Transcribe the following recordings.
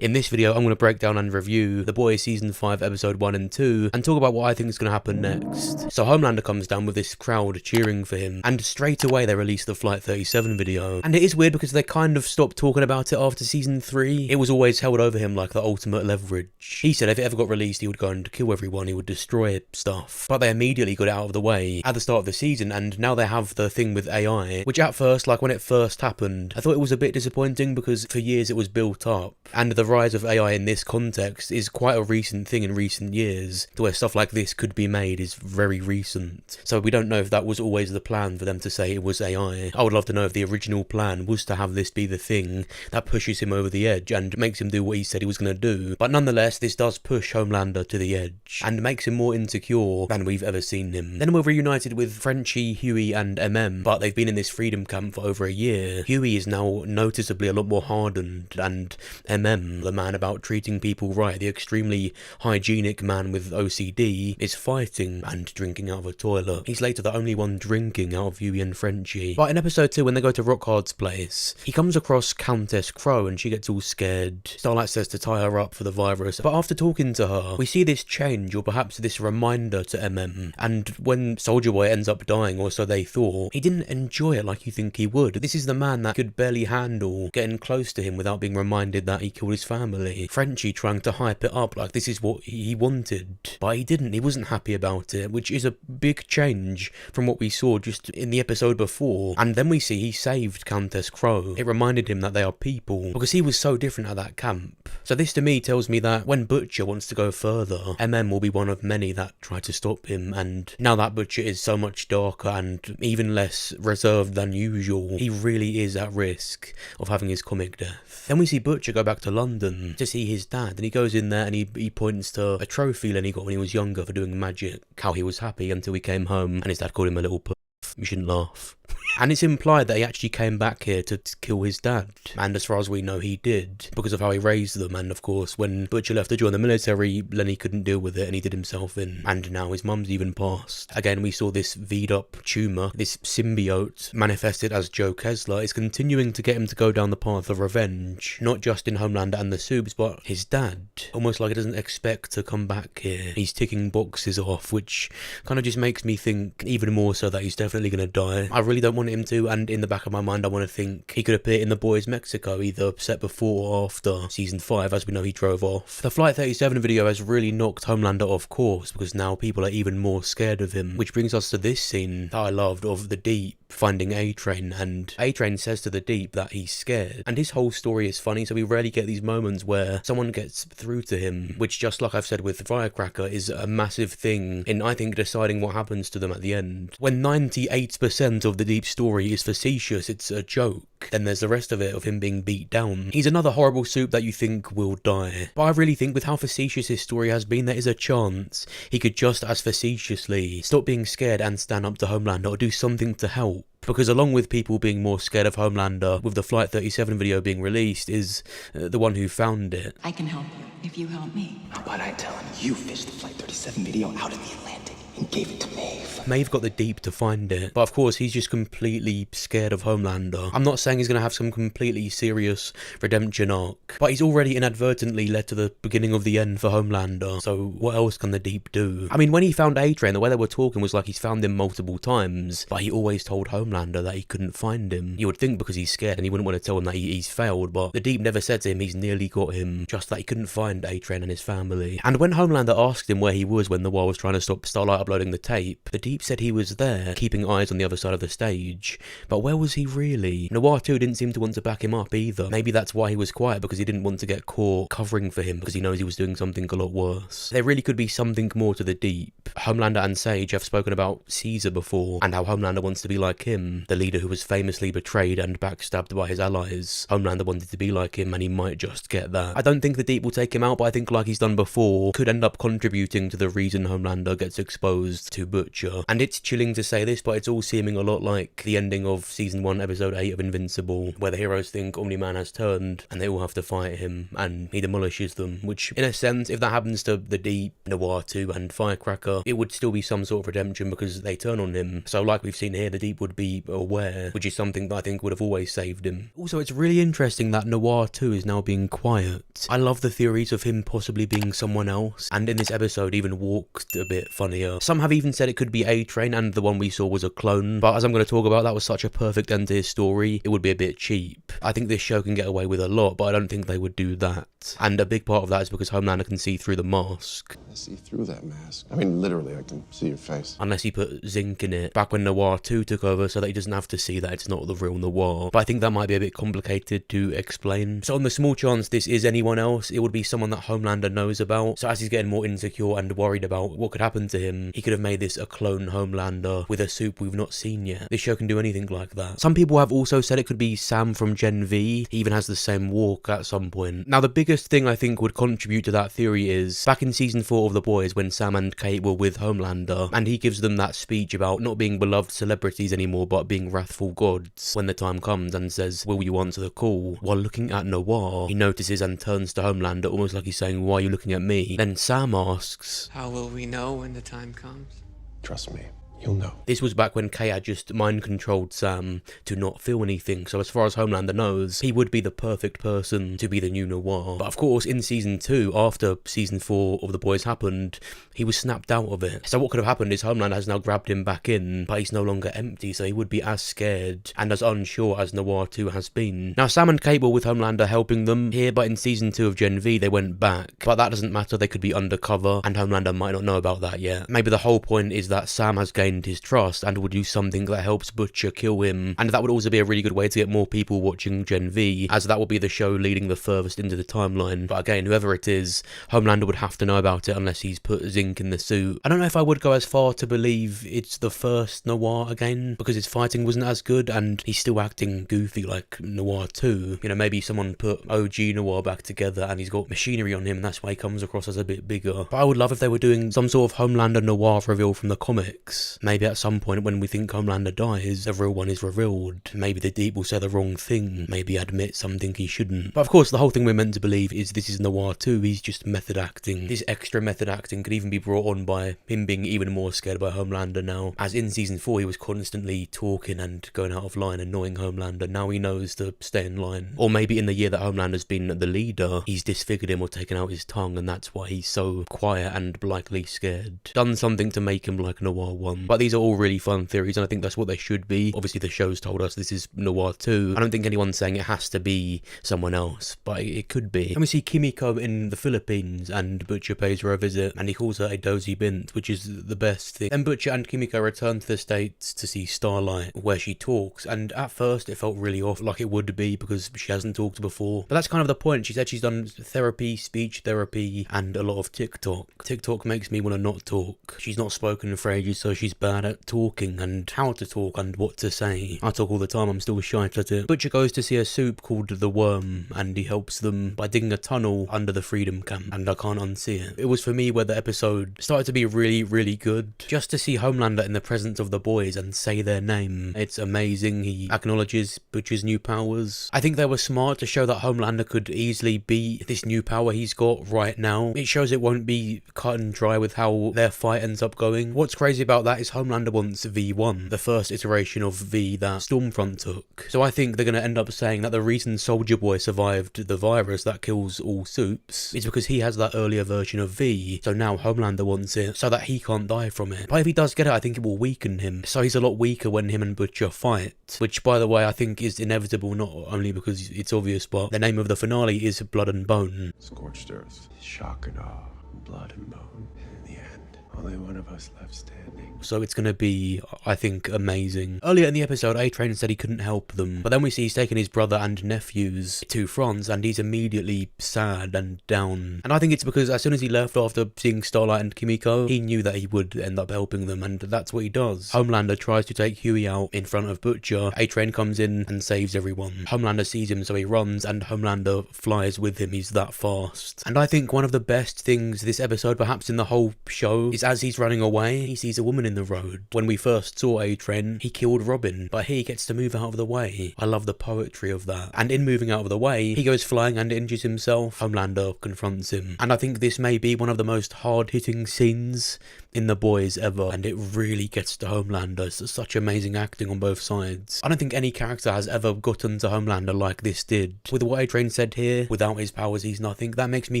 In this video, I'm going to break down and review The Boys Season 5 Episode 1 and 2, and talk about what I think is going to happen next. So Homelander comes down with this crowd cheering for him, and straight away they release the Flight 37 video. And it is weird because they kind of stopped talking about it after Season 3. It was always held over him like the ultimate leverage. He said if it ever got released, he would go and kill everyone, he would destroy stuff. But they immediately got it out of the way at the start of the season, and now they have the thing with AI, which at first, like when it first happened, I thought it was a bit disappointing because for years it was built up, and the rise of AI in this context is quite a recent thing in recent years, to where stuff like this could be made is very recent. So we don't know if that was always the plan for them to say it was AI. I would love to know if the original plan was to have this be the thing that pushes him over the edge and makes him do what he said he was going to do. But nonetheless, this does push Homelander to the edge and makes him more insecure than we've ever seen him. Then we're reunited with Frenchie, Hughie and MM, but they've been in this freedom camp for over a year. Hughie is now noticeably a lot more hardened, and MM, the man about treating people right, the extremely hygienic man with OCD, is fighting and drinking out of a toilet. He's later the only one drinking out of Hughie and Frenchie. But in episode 2, when they go to Rockhard's place, he comes across Countess Crow and she gets all scared. Starlight says to tie her up for the virus, but after talking to her, we see this change, or perhaps this reminder to MM, and when Soldier Boy ends up dying, or so they thought, he didn't enjoy it like you think he would. This is the man that could barely handle getting close to him without being reminded that he killed his family. Frenchie trying to hype it up like this is what he wanted, but he didn't. He wasn't happy about it, which is a big change from what we saw just in the episode before. And then we see he saved Countess Crow. It reminded him that they are people, because he was so different at that camp. So this to me tells me that when Butcher wants to go further, MM will be one of many that try to stop him, and now that Butcher is so much darker and even less reserved than usual, he really is at risk of having his comic death. Then we see Butcher go back to London to see his dad, and he goes in there and he points to a trophy Lenny got when he was younger for doing magic, how he was happy until he came home and his dad called him a little puff. You shouldn't laugh. And it's implied that he actually came back here to kill his dad. And as far as we know, he did, because of how he raised them. And of course, when Butcher left to join the military, Lenny couldn't deal with it and he did himself in. And now his mum's even passed. Again, we saw this V'd up tumour, this symbiote, manifested as Joe Kessler, is continuing to get him to go down the path of revenge. Not just in Homelander and the Supes, but his dad. Almost like he doesn't expect to come back here. He's ticking boxes off, which kind of just makes me think even more so that he's definitely going to die. I really don't want him to, and in the back of my mind I want to think he could appear in The Boys Mexico, either set before or after Season 5, as we know he drove off. The Flight 37 video has really knocked Homelander off course, because now people are even more scared of him, which brings us to this scene that I loved of the Deep finding A-train, and A-train says to the Deep that he's scared, and his whole story is funny, so we rarely get these moments where someone gets through to him, which, just like I've said with Firecracker, is a massive thing in, I think, deciding what happens to them at the end. When 98% of the Deep story is facetious, it's a joke, then there's the rest of it of him being beat down. He's another horrible Supe that you think will die, but I really think with how facetious his story has been, there is a chance he could just as facetiously stop being scared and stand up to Homelander, or do something to help. Because along with people being more scared of Homelander, with the Flight 37 video being released, is the one who found it. I can help you if you help me. How about I tell him you fished the Flight 37 video out in the Atlantic and gave it to Maeve? Maeve got the Deep to find it, but of course he's just completely scared of Homelander. I'm not saying he's going to have some completely serious redemption arc, but he's already inadvertently led to the beginning of the end for Homelander, so what else can the Deep do? I mean, when he found A-train, the way they were talking was like he's found him multiple times, but he always told Homelander that he couldn't find him. You would think because he's scared and he wouldn't want to tell him that he's failed, but the Deep never said to him he's nearly got him, just that he couldn't find A-train and his family. And when Homelander asked him where he was when Noir was trying to stop Starlight uploading the tape, the Deep said he was there, keeping eyes on the other side of the stage. But where was he really? Noir too didn't seem to want to back him up either. Maybe that's why he was quiet, because he didn't want to get caught covering for him, because he knows he was doing something a lot worse. There really could be something more to the Deep. Homelander and Sage have spoken about Caesar before, and how Homelander wants to be like him, the leader who was famously betrayed and backstabbed by his allies. Homelander wanted to be like him, and he might just get that. I don't think the Deep will take him out, but I think, like he's done before, could end up contributing to the reason Homelander gets exposed exposed to Butcher. And it's chilling to say this, but it's all seeming a lot like the ending of season 1 episode 8 of Invincible, where the heroes think Omni-Man has turned and they all have to fight him and he demolishes them, which in a sense, if that happens to the Deep, Noir 2 and Firecracker, it would still be some sort of redemption because they turn on him. So like we've seen here, the Deep would be aware, which is something that I think would have always saved him. Also, it's really interesting that Noir 2 is now being quiet. I love the theories of him possibly being someone else, and in this episode even walked a bit funnier. Some have even said it could be A-Train and the one we saw was a clone, but as I'm going to talk about, that was such a perfect end to his story, it would be a bit cheap. I think this show can get away with a lot, but I don't think they would do that. And a big part of that is because Homelander can see through the mask. I see through that mask. I mean, literally, I can see your face. Unless he put zinc in it back when Noir 2 took over, so that he doesn't have to see that it's not the real Noir. But I think that might be a bit complicated to explain. So on the small chance this is anyone else, it would be someone that Homelander knows about. So as he's getting more insecure and worried about what could happen to him, he could have made this a clone Homelander with a Supe we've not seen yet. This show can do anything like that. Some people have also said it could be Sam from Gen V. He even has the same walk at some point. Now the biggest thing I think would contribute to that theory is back in season 4 of The Boys when Sam and Kate were with Homelander and he gives them that speech about not being beloved celebrities anymore but being wrathful gods when the time comes, and says, "Will you answer the call?" While looking at Noir, he notices and turns to Homelander almost like he's saying, "Why are you looking at me?" Then Sam asks, "How will we know when the time comes?" Trust me. You'll know. This was back when Kay had just mind-controlled Sam to not feel anything, so as far as Homelander knows, he would be the perfect person to be the new Noir. But of course, in season 2, after season 4 of The Boys happened, he was snapped out of it. So what could have happened is Homelander has now grabbed him back in, but he's no longer empty, so he would be as scared and as unsure as Noir 2 has been. Now, Sam and Kate were with Homelander helping them here, but in season 2 of Gen V, they went back. But that doesn't matter, they could be undercover, and Homelander might not know about that yet. Maybe the whole point is that Sam has gained his trust and will do something that helps Butcher kill him, and that would also be a really good way to get more people watching Gen V, as that will be the show leading the furthest into the timeline. But again, whoever it is, Homelander would have to know about it unless he's put zinc in the suit. I don't know if I would go as far to believe it's the first Noir again, because his fighting wasn't as good and he's still acting goofy like Noir 2. You know, maybe someone put OG Noir back together and he's got machinery on him and that's why he comes across as a bit bigger. But I would love if they were doing some sort of Homelander Noir reveal from the comics. Maybe at some point when we think Homelander dies, the real one is revealed. Maybe the Deep will say the wrong thing, maybe admit something he shouldn't. But of course, the whole thing we're meant to believe is this is Noir 2, he's just method acting. This extra method acting could even be brought on by him being even more scared by Homelander now, as in season 4 he was constantly talking and going out of line, annoying Homelander. Now he knows to stay in line. Or maybe in the year that Homelander's been the leader, he's disfigured him or taken out his tongue, and that's why he's so quiet and blithely scared. Done something to make him like Noir 1. But these are all really fun theories, and I think that's what they should be. Obviously the show's told us this is Noir 2. I don't think anyone's saying it has to be someone else, but it could be. And we see Kimiko in the Philippines, and Butcher pays her a visit, and he calls her a dozy bint, which is the best thing. Then Butcher and Kimiko return to the States to see Starlight, where she talks, and at first it felt really off, like it would be, because she hasn't talked before. But that's kind of the point. She said she's done therapy, speech therapy, and a lot of TikTok. TikTok makes me want to not talk. She's not spoken for ages, so she's bad at talking and how to talk and what to say. I talk all the time, I'm still shy at it. Butcher goes to see a Supe called the Worm, and he helps them by digging a tunnel under the Freedom Camp, and I can't unsee it. It was for me where the episode started to be really, really good. Just to see Homelander in the presence of the boys and say their name, it's amazing. He acknowledges Butcher's new powers. I think they were smart to show that Homelander could easily be this new power he's got right now. It shows it won't be cut and dry with how their fight ends up going. What's crazy about that is Homelander wants V1, the first iteration of V that Stormfront took. So I think they're going to end up saying that the reason Soldier Boy survived the virus that kills all Supes is because he has that earlier version of V, so now Homelander wants it so that he can't die from it. But if he does get it, I think it will weaken him, so he's a lot weaker when him and Butcher fight, which by the way I think is inevitable, not only because it's obvious, but the name of the finale is Blood and Bone. Scorched earth, shock and awe, blood and bone. In the end, only one of us left standing. So it's going to be, I think, amazing. Earlier in the episode, A-Train said he couldn't help them, but then we see he's taken his brother and nephews to France, and he's immediately sad and down. And I think it's because as soon as he left after seeing Starlight and Kimiko, he knew that he would end up helping them, and that's what he does. Homelander tries to take Hughie out in front of Butcher. A-Train comes in and saves everyone. Homelander sees him, so he runs, and Homelander flies with him. He's that fast. And I think one of the best things this episode, perhaps in the whole show, is is as he's running away, he sees a woman in the road. When we first saw A-Train, he killed Robin, but here he gets to move out of the way. I love the poetry of that. And in moving out of the way, he goes flying and injures himself. Homelander confronts him. And I think this may be one of the most hard-hitting scenes in The Boys ever, and it really gets to Homelander. It's such amazing acting on both sides. I don't think any character has ever gotten to Homelander like this did. With what A-Train said here, without his powers he's nothing, that makes me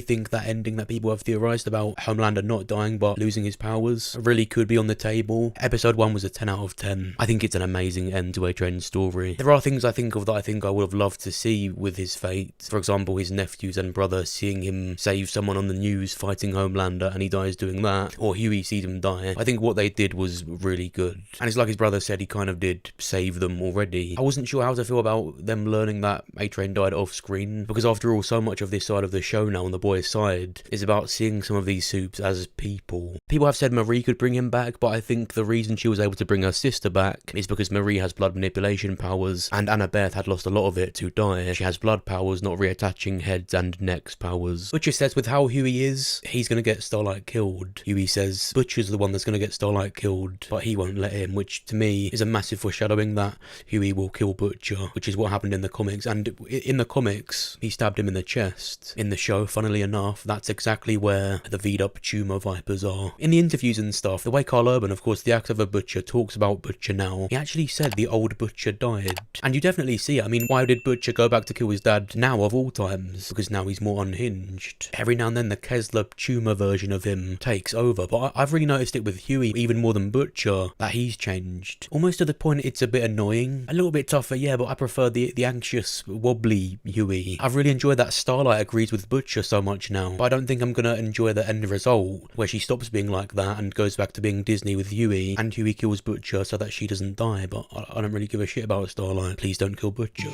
think that ending that people have theorised about Homelander not dying but losing his powers really could be on the table. Episode 1 was a 10 out of 10. I think it's an amazing end to A-Train's story. There are things I think of that I think I would have loved to see with his fate. For example, his nephews and brother, seeing him save someone on the news fighting Homelander and he dies doing that, or Hughie sees him die. I think what they did was really good. And it's like his brother said, he kind of did save them already. I wasn't sure how to feel about them learning that A-Train died off screen, because after all, so much of this side of the show now on the boys' side is about seeing some of these Supes as people. People have said Marie could bring him back, but I think the reason she was able to bring her sister back is because Marie has blood manipulation powers, and Annabeth had lost a lot of it to die. She has blood powers, not reattaching heads and necks powers. Butcher says with how Hughie is, he's gonna get Starlight killed. Hughie says Butcher's the one that's gonna get Starlight killed, but he won't let him, which to me is a massive foreshadowing that Hughie will kill Butcher, which is what happened in the comics. And in the comics, he stabbed him in the chest. In the show, funnily enough, that's exactly where the V'd-up tumor vipers are. In the interviews and stuff, the way Carl Urban, of course, the actor of Butcher, talks about Butcher now, he actually said the old Butcher died. And you definitely see it. I mean, why did Butcher go back to kill his dad now of all times? Because now he's more unhinged. Every now and then the Kessler tumor version of him takes over, but I've really noticed it with Hughie even more than Butcher, that he's changed. Almost to the point it's a bit annoying. A little bit tougher, yeah, but I prefer the anxious, wobbly Hughie. I've really enjoyed that Starlight agrees with Butcher so much now, but I don't think I'm gonna enjoy the end result, where she stops being like that and goes back to being Disney with Hughie, and Hughie kills Butcher so that she doesn't die, but I don't really give a shit about Starlight. Please don't kill Butcher.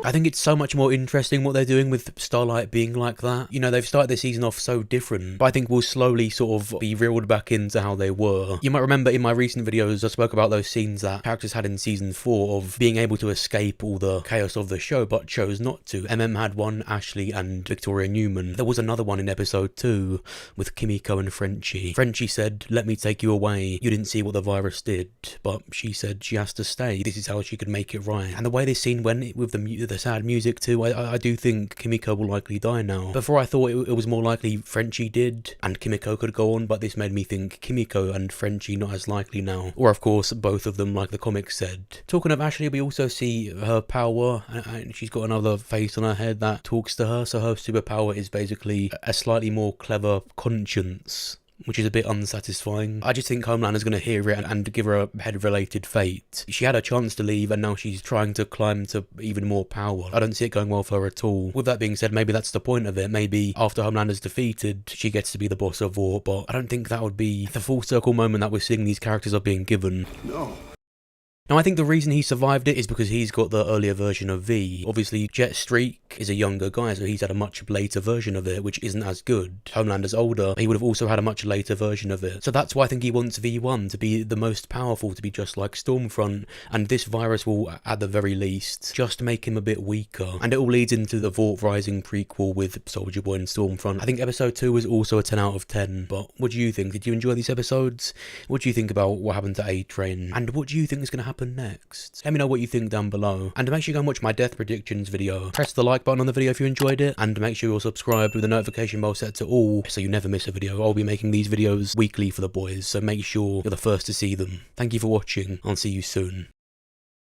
I think it's so much more interesting what they're doing with Starlight being like that. You know, they've started the season off so different, but I think we'll slowly sort of be reeled back into how they were. You might remember in my recent videos I spoke about those scenes that characters had in season 4 of being able to escape all the chaos of the show but chose not to. MM had one, Ashley and Victoria Newman. There was another one in episode 2 with Kimiko and Frenchie. Frenchie said, "Let me take you away. You didn't see what the virus did," but she said she has to stay. This is how she could make it right. And the way this scene went with the sad music too, I do think Kimiko will likely die now. Before I thought it was more likely Frenchie did and Kimiko could go on, but this made me think Kimiko and Frenchie not as likely now. Or of course both of them, like the comics said. Talking of Ashley, we also see her power, and she's got another face on her head that talks to her, so her superpower is basically a slightly more clever conscience, which is a bit unsatisfying. I just think Homelander's going to hear it and give her a head-related fate. She had a chance to leave and now she's trying to climb to even more power. I don't see it going well for her at all. With that being said, maybe that's the point of it. Maybe after Homelander's defeated, she gets to be the boss of war, but I don't think that would be the full circle moment that we're seeing these characters are being given. No. Now, I think the reason he survived it is because he's got the earlier version of V. Obviously, Jetstreak is a younger guy, so he's had a much later version of it, which isn't as good. Homelander's older, he would have also had a much later version of it. So that's why I think he wants V1 to be the most powerful, to be just like Stormfront, and this virus will, at the very least, just make him a bit weaker. And it all leads into the Vought Rising prequel with Soldier Boy and Stormfront. I think episode 2 was also a 10 out of 10, but what do you think? Did you enjoy these episodes? What do you think about what happened to A-Train? And what do you think is going to happen next? Let me know what you think down below, and make sure you go and watch my death predictions video. Press the like button on the video if you enjoyed it, and make sure you're subscribed with the notification bell set to all so you never miss a video. I'll be making these videos weekly for the boys, so make sure you're the first to see them. Thank you for watching. I'll see you soon.